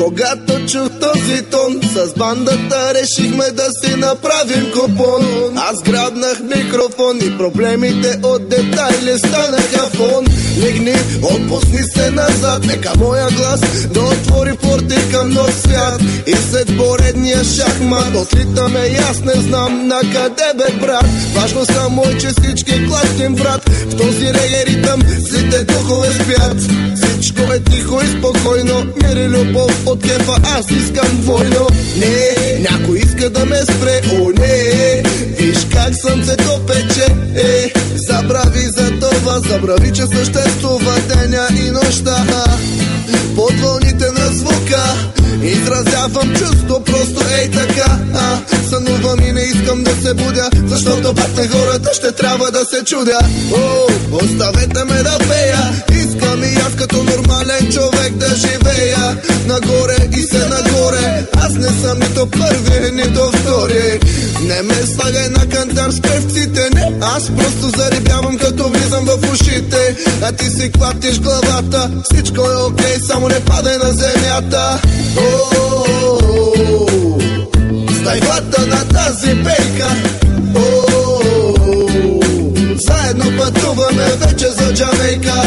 Когато чух този тон, с бандата решихме да си направим купон. Аз грабнах микрофон и проблемите от детайли станаха фон. Лигни, отпусни се назад, нека моя глас да отвори порти към нов свят. И след поредния шахмат отлитаме и аз не знам на къде бе брат. Важно само е, че всички клатим брат. В този реге ритъм злите духове спят. Всичко е тихо и спокойно, мир и любов от кефа, аз искам войно. Не, някой иска да ме спре, о не. Виж как слънцето пече, забрави за това, забрави, че съществува деня и нощта. Под вълните на звука изразявам чувство, просто ей така. Сънувам и не искам да се будя, защото пак на хората ще трябва да се чудя. Оставете ме да пея, искам и аз като нормален човек да живея. Нагоре и се нагоре, аз не съм нито първи, нито втори. Не ме слагай на кантар с певците, не, аз просто зарибявам като влизам в ушите. А ти си клатиш главата, всичко е окей, само не падай на земята. Стай глата на тази пейка. Заедно пътуваме вече за Джамейка.